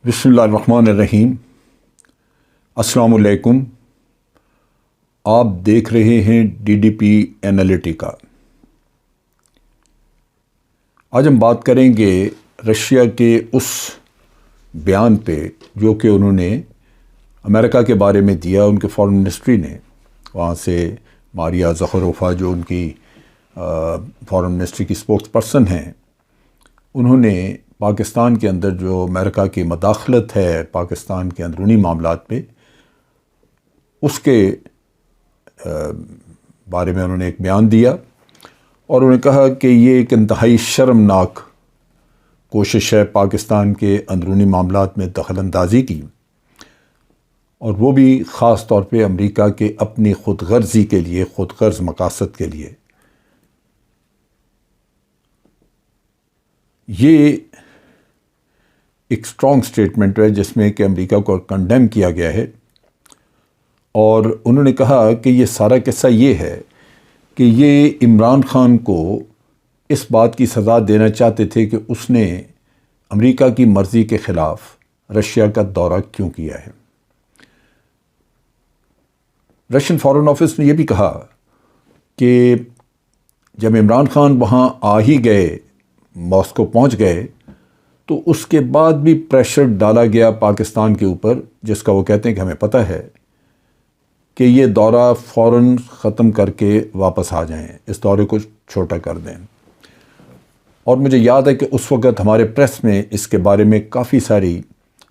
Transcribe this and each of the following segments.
بسم اللہ الرحمن الرحیم۔ السلام علیکم۔ آپ دیکھ رہے ہیں DDP انالیٹیکا۔ آج ہم بات کریں گے رشیا کے اس بیان پہ جو کہ انہوں نے امریکہ کے بارے میں دیا۔ ان کے فارن منسٹری نے وہاں سے ماریا زخروفا جو ان کی فارن منسٹری کی اسپوکس پرسن ہیں، انہوں نے پاکستان کے اندر جو امریکہ کی مداخلت ہے پاکستان کے اندرونی معاملات میں، اس کے بارے میں انہوں نے ایک بیان دیا اور انہوں نے کہا کہ یہ ایک انتہائی شرمناک کوشش ہے پاکستان کے اندرونی معاملات میں دخل اندازی کی، اور وہ بھی خاص طور پہ امریکہ کے اپنی خود غرضی کے لیے، خود غرض مقاصد کے لیے۔ یہ ایک اسٹرانگ سٹیٹمنٹ ہے جس میں کہ امریکہ کو کنڈیم کیا گیا ہے، اور انہوں نے کہا کہ یہ سارا قصہ یہ ہے کہ یہ عمران خان کو اس بات کی سزا دینا چاہتے تھے کہ اس نے امریکہ کی مرضی کے خلاف رشیا کا دورہ کیوں کیا ہے۔ رشین فارن آفس نے یہ بھی کہا کہ جب عمران خان وہاں آ ہی گئے، ماسکو پہنچ گئے، تو اس کے بعد بھی پریشر ڈالا گیا پاکستان کے اوپر، جس کا وہ کہتے ہیں کہ ہمیں پتہ ہے کہ یہ دورہ فوراً ختم کر کے واپس آ جائیں، اس دورے کو چھوٹا کر دیں۔ اور مجھے یاد ہے کہ اس وقت ہمارے پریس میں اس کے بارے میں کافی ساری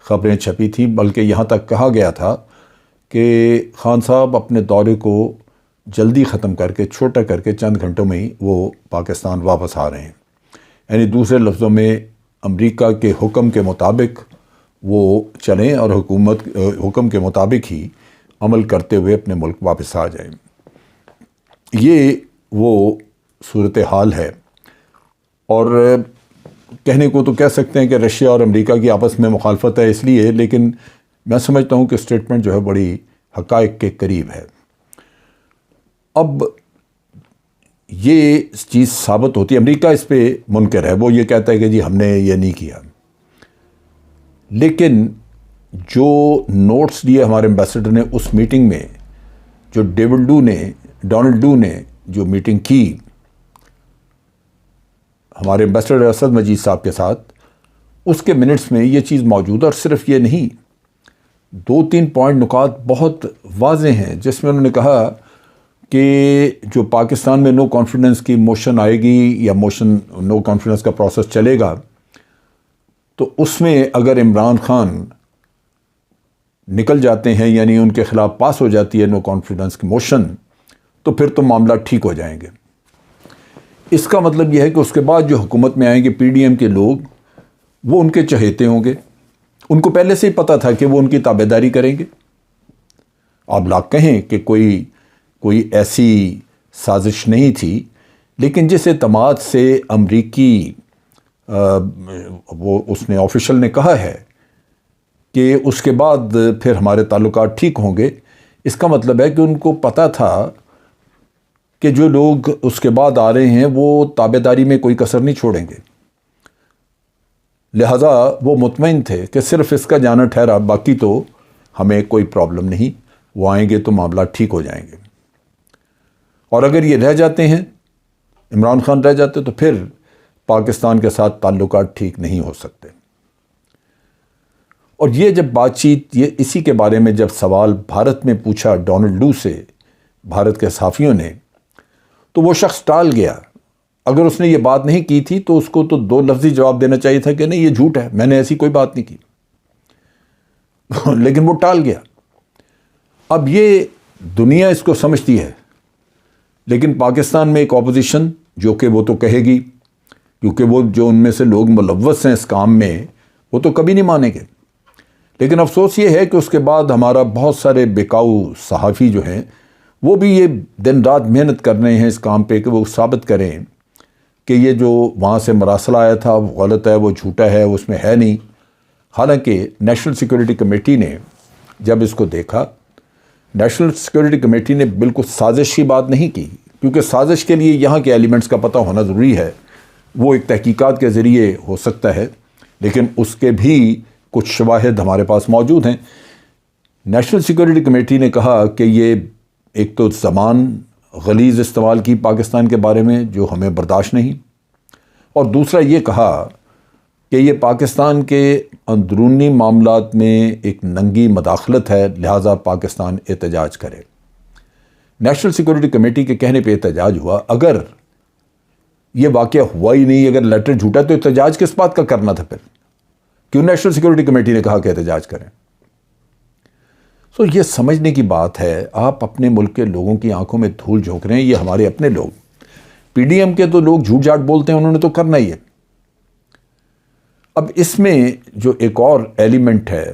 خبریں چھپی تھیں، بلکہ یہاں تک کہا گیا تھا کہ خان صاحب اپنے دورے کو جلدی ختم کر کے، چھوٹا کر کے چند گھنٹوں میں ہی وہ پاکستان واپس آ رہے ہیں۔ یعنی دوسرے لفظوں میں امریکہ کے حکم کے مطابق وہ چلیں اور حکم کے مطابق ہی عمل کرتے ہوئے اپنے ملک واپس آ جائیں۔ یہ وہ صورتحال ہے، اور کہنے کو تو کہہ سکتے ہیں کہ رشیا اور امریکہ کی آپس میں مخالفت ہے اس لیے، لیکن میں سمجھتا ہوں کہ اسٹیٹمنٹ جو ہے بڑی حقائق کے قریب ہے۔ اب یہ چیز ثابت ہوتی ہے، امریکہ اس پہ منکر ہے، وہ یہ کہتا ہے کہ جی ہم نے یہ نہیں کیا، لیکن جو نوٹس دیے ہمارے ایمبیسڈر نے اس میٹنگ میں، جو ڈونلڈ ڈو نے جو میٹنگ کی ہمارے ایمبیسڈر اسد مجید صاحب کے ساتھ، اس کے منٹس میں یہ چیز موجود ہے، اور صرف یہ نہیں، 2-3 پوائنٹ نکات بہت واضح ہیں جس میں انہوں نے کہا کہ جو پاکستان میں نو کانفیڈنس کی موشن آئے گی یا نو کانفیڈنس کا پروسیس چلے گا، تو اس میں اگر عمران خان نکل جاتے ہیں، یعنی ان کے خلاف پاس ہو جاتی ہے نو کانفیڈنس کی موشن، تو پھر تو معاملہ ٹھیک ہو جائیں گے۔ اس کا مطلب یہ ہے کہ اس کے بعد جو حکومت میں آئیں گے PDM کے لوگ، وہ ان کے چہیتے ہوں گے، ان کو پہلے سے ہی پتہ تھا کہ وہ ان کی تابعداری کریں گے۔ آپ لاکھ کہیں کہ کوئی ایسی سازش نہیں تھی، لیکن جس اعتماد سے امریکی اس نے آفیشل نے کہا ہے کہ اس کے بعد پھر ہمارے تعلقات ٹھیک ہوں گے، اس کا مطلب ہے کہ ان کو پتہ تھا کہ جو لوگ اس کے بعد آ رہے ہیں وہ تابعداری میں کوئی کسر نہیں چھوڑیں گے، لہذا وہ مطمئن تھے کہ صرف اس کا جانا ٹھہرا، باقی تو ہمیں کوئی پرابلم نہیں، وہ آئیں گے تو معاملہ ٹھیک ہو جائیں گے۔ اور اگر یہ رہ جاتے ہیں، عمران خان رہ جاتے، تو پھر پاکستان کے ساتھ تعلقات ٹھیک نہیں ہو سکتے۔ اور یہ جب بات چیت، یہ اسی کے بارے میں جب سوال بھارت میں پوچھا ڈونلڈ ڈو سے، بھارت کے صحافیوں نے، تو وہ شخص ٹال گیا۔ اگر اس نے یہ بات نہیں کی تھی تو اس کو تو 2 لفظی جواب دینا چاہیے تھا کہ نہیں یہ جھوٹ ہے، میں نے ایسی کوئی بات نہیں کی، لیکن وہ ٹال گیا۔ اب یہ دنیا اس کو سمجھتی ہے، لیکن پاکستان میں ایک اپوزیشن جو کہ وہ تو کہے گی، کیونکہ وہ جو ان میں سے لوگ ملوث ہیں اس کام میں، وہ تو کبھی نہیں مانیں گے۔ لیکن افسوس یہ ہے کہ اس کے بعد ہمارا بہت سارے بکاؤ صحافی جو ہیں، وہ بھی یہ دن رات محنت کر رہے ہیں اس کام پہ کہ وہ ثابت کریں کہ یہ جو وہاں سے مراسلہ آیا تھا وہ غلط ہے، وہ جھوٹا ہے، اس میں ہے نہیں۔ حالانکہ نیشنل سیکورٹی کمیٹی نے جب اس کو دیکھا، نیشنل سیکورٹی کمیٹی نے بالکل سازش کی بات نہیں کی، کیونکہ سازش کے لیے یہاں کے ایلیمنٹس کا پتہ ہونا ضروری ہے، وہ ایک تحقیقات کے ذریعے ہو سکتا ہے، لیکن اس کے بھی کچھ شواہد ہمارے پاس موجود ہیں۔ نیشنل سیکورٹی کمیٹی نے کہا کہ یہ ایک تو زبان غلیظ استعمال کی پاکستان کے بارے میں جو ہمیں برداشت نہیں، اور دوسرا یہ کہا کہ یہ پاکستان کے اندرونی معاملات میں ایک ننگی مداخلت ہے، لہٰذا پاکستان احتجاج کرے۔ نیشنل سیکورٹی کمیٹی کے کہنے پہ احتجاج ہوا۔ اگر یہ واقعہ ہوا ہی نہیں، اگر لیٹر جھوٹا، تو احتجاج کس بات کا کرنا تھا پھر؟ کیوں نیشنل سیکورٹی کمیٹی نے کہا کہ احتجاج کریں؟ تو یہ سمجھنے کی بات ہے، آپ اپنے ملک کے لوگوں کی آنکھوں میں دھول جھونک رہے ہیں، یہ ہمارے اپنے لوگ۔ پی ڈی ایم کے تو لوگ جھوٹ جھاٹ بولتے ہیں، انہوں نے تو کرنا ہی ہے۔ اب اس میں جو ایک اور ایلیمنٹ ہے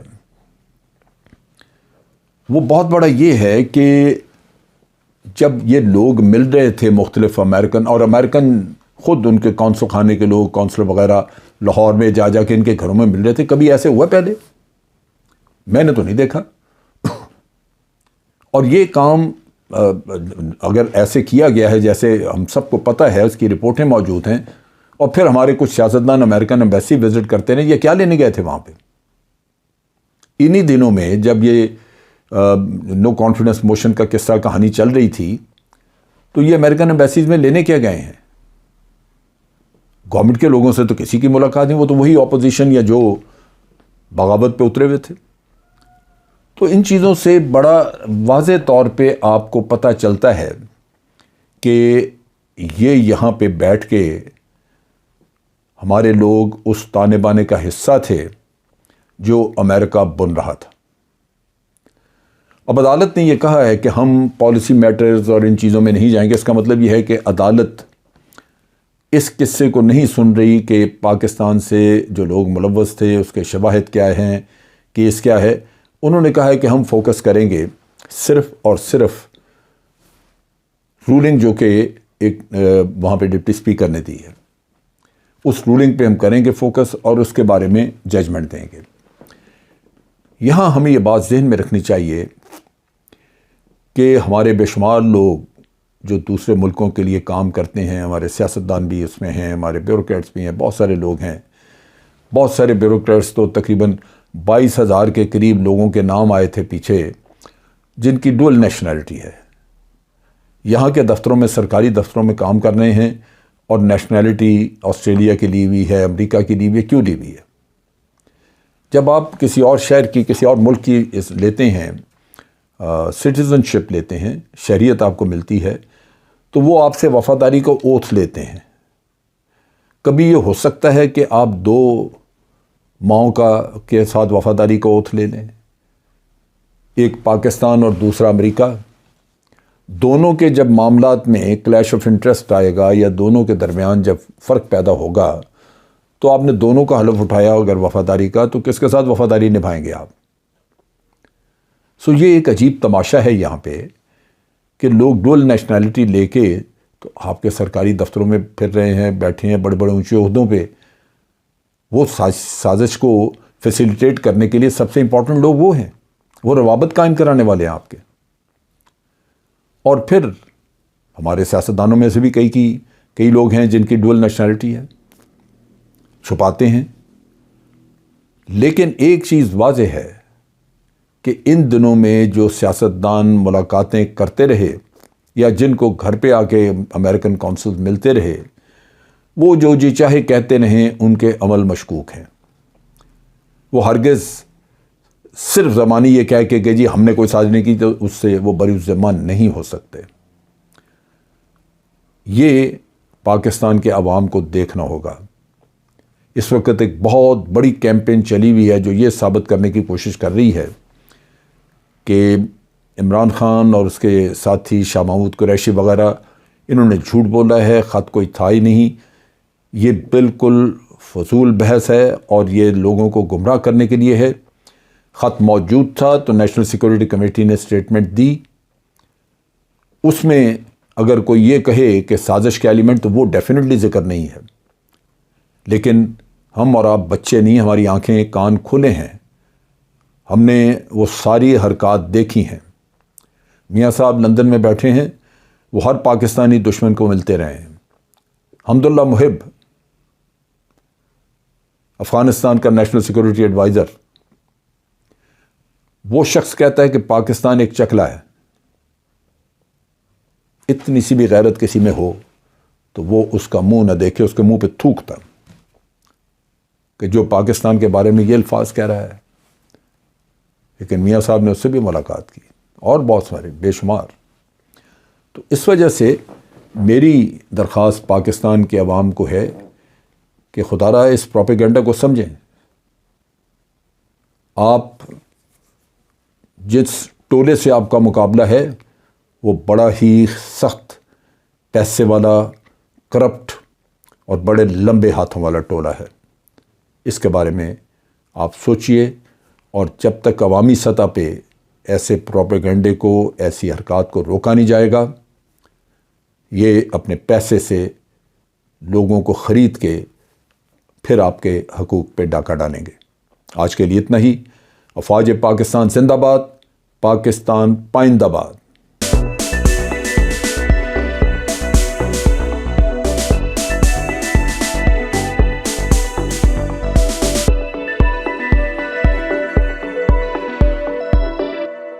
وہ بہت بڑا یہ ہے کہ جب یہ لوگ مل رہے تھے مختلف امریکن، اور امریکن خود ان کے کونسل خانے کے لوگ، کونسلر وغیرہ لاہور میں جا جا کے ان کے گھروں میں مل رہے تھے، کبھی ایسے ہوا پہلے؟ میں نے تو نہیں دیکھا۔ اور یہ کام اگر ایسے کیا گیا ہے جیسے ہم سب کو پتہ ہے، اس کی رپورٹیں موجود ہیں، اور پھر ہمارے کچھ سیاستدان امریکن ایمبیسی وزٹ کرتے ہیں، یہ کیا لینے گئے تھے وہاں پہ؟ انہی دنوں میں جب یہ نو کانفیڈنس موشن کا قصہ کہانی چل رہی تھی، تو یہ امریکن ایمبیسیز میں لینے کیا گئے ہیں؟ گورنمنٹ کے لوگوں سے تو کسی کی ملاقات نہیں، وہ تو وہی اپوزیشن یا جو بغاوت پہ اترے ہوئے تھے۔ تو ان چیزوں سے بڑا واضح طور پہ آپ کو پتہ چلتا ہے کہ یہ یہاں پہ بیٹھ کے ہمارے لوگ اس تانے بانے کا حصہ تھے جو امریکہ بن رہا تھا۔ اب عدالت نے یہ کہا ہے کہ ہم پالیسی میٹرز اور ان چیزوں میں نہیں جائیں گے۔ اس کا مطلب یہ ہے کہ عدالت اس قصے کو نہیں سن رہی کہ پاکستان سے جو لوگ ملوث تھے اس کے شواہد کیا ہیں، کیس کیا ہے۔ انہوں نے کہا ہے کہ ہم فوکس کریں گے صرف اور صرف رولنگ جو کہ ایک وہاں پہ ڈپٹی اسپیکر نے دی ہے، اس رولنگ پہ ہم کریں گے فوکس، اور اس کے بارے میں ججمنٹ دیں گے۔ یہاں ہمیں یہ بات ذہن میں رکھنی چاہیے کہ ہمارے بے شمار لوگ جو دوسرے ملکوں کے لیے کام کرتے ہیں، ہمارے سیاستدان بھی اس میں ہیں، ہمارے بیوروکریٹس بھی ہیں، بہت سارے لوگ ہیں۔ بہت سارے بیوروکریٹس تو تقریباً 22,000 کے قریب لوگوں کے نام آئے تھے پیچھے، جن کی ڈول نیشنلٹی ہے، یہاں کے دفتروں میں، سرکاری دفتروں میں کام کر رہے ہیں، اور نیشنلٹی آسٹریلیا کی لی ہوئی ہے، امریکہ کی لی ہوئی ہے۔ کیوں لی ہوئی ہے؟ جب آپ کسی اور شہر کی، کسی اور ملک کی لیتے ہیں، سٹیزن شپ لیتے ہیں، شہریت آپ کو ملتی ہے، تو وہ آپ سے وفاداری کو اوتھ لیتے ہیں۔ کبھی یہ ہو سکتا ہے کہ آپ دو ماؤں کے ساتھ وفاداری کو اوتھ لے لیں، ایک پاکستان اور دوسرا امریکہ؟ دونوں کے جب معاملات میں کلیش آف انٹرسٹ آئے گا، یا دونوں کے درمیان جب فرق پیدا ہوگا، تو آپ نے دونوں کا حلف اٹھایا اگر وفاداری کا، تو کس کے ساتھ وفاداری نبھائیں گے آپ؟ سو یہ ایک عجیب تماشا ہے یہاں پہ کہ لوگ ڈول نیشنلٹی لے کے تو آپ کے سرکاری دفتروں میں پھر رہے ہیں، بیٹھے ہیں بڑے بڑے اونچے عہدوں پہ۔ وہ سازش کو فیسیلیٹیٹ کرنے کے لیے سب سے امپورٹنٹ لوگ وہ ہیں، وہ روابط قائم کرانے والے ہیں آپ کے۔ اور پھر ہمارے سیاستدانوں میں سے بھی کئی لوگ ہیں جن کی ڈول نیشنلٹی ہے، چھپاتے ہیں۔ لیکن ایک چیز واضح ہے کہ ان دنوں میں جو سیاستدان ملاقاتیں کرتے رہے، یا جن کو گھر پہ آ کے امریکن کونسل ملتے رہے، وہ جو جی چاہے کہتے رہیں، ان کے عمل مشکوک ہیں۔ وہ ہرگز صرف زبانی یہ کہہ کے کہ جی ہم نے کوئی سازش نہیں کی، تو اس سے وہ بری الذمہ نہیں ہو سکتے۔ یہ پاکستان کے عوام کو دیکھنا ہوگا۔ اس وقت ایک بہت بڑی کیمپین چلی ہوئی ہے جو یہ ثابت کرنے کی کوشش کر رہی ہے کہ عمران خان اور اس کے ساتھی شاہ محمود قریشی وغیرہ، انہوں نے جھوٹ بولا ہے، خط کوئی تھا ہی نہیں۔ یہ بالکل فضول بحث ہے، اور یہ لوگوں کو گمراہ کرنے کے لیے ہے۔ خط موجود تھا تو نیشنل سیکورٹی کمیٹی نے اسٹیٹمنٹ دی، اس میں اگر کوئی یہ کہے کہ سازش کے ایلیمنٹ، تو وہ ڈیفینیٹلی ذکر نہیں ہے۔ لیکن ہم اور آپ بچے نہیں، ہماری آنکھیں کان کھلے ہیں، ہم نے وہ ساری حرکات دیکھی ہیں۔ میاں صاحب لندن میں بیٹھے ہیں، وہ ہر پاکستانی دشمن کو ملتے رہے ہیں۔ حمداللہ محب، افغانستان کا نیشنل سیکورٹی ایڈوائزر، وہ شخص کہتا ہے کہ پاکستان ایک چکلا ہے، اتنی سی بھی غیرت کسی میں ہو تو وہ اس کا منہ نہ دیکھے، اس کے منہ پہ تھوکتا کہ جو پاکستان کے بارے میں یہ الفاظ کہہ رہا ہے۔ لیکن میاں صاحب نے اس سے بھی ملاقات کی، اور بہت سارے بے شمار۔ تو اس وجہ سے میری درخواست پاکستان کے عوام کو ہے کہ خدا را اس پروپیگنڈا کو سمجھیں۔ آپ جس ٹولے سے آپ کا مقابلہ ہے وہ بڑا ہی سخت، پیسے والا، کرپٹ اور بڑے لمبے ہاتھوں والا ٹولہ ہے۔ اس کے بارے میں آپ سوچئے، اور جب تک عوامی سطح پہ ایسے پروپیگنڈے کو، ایسی حرکات کو روکا نہیں جائے گا، یہ اپنے پیسے سے لوگوں کو خرید کے پھر آپ کے حقوق پہ ڈاکہ ڈالیں گے۔ آج کے لیے اتنا ہی۔ افواج پاکستان زندہ باد، پاکستان پائندہ باد۔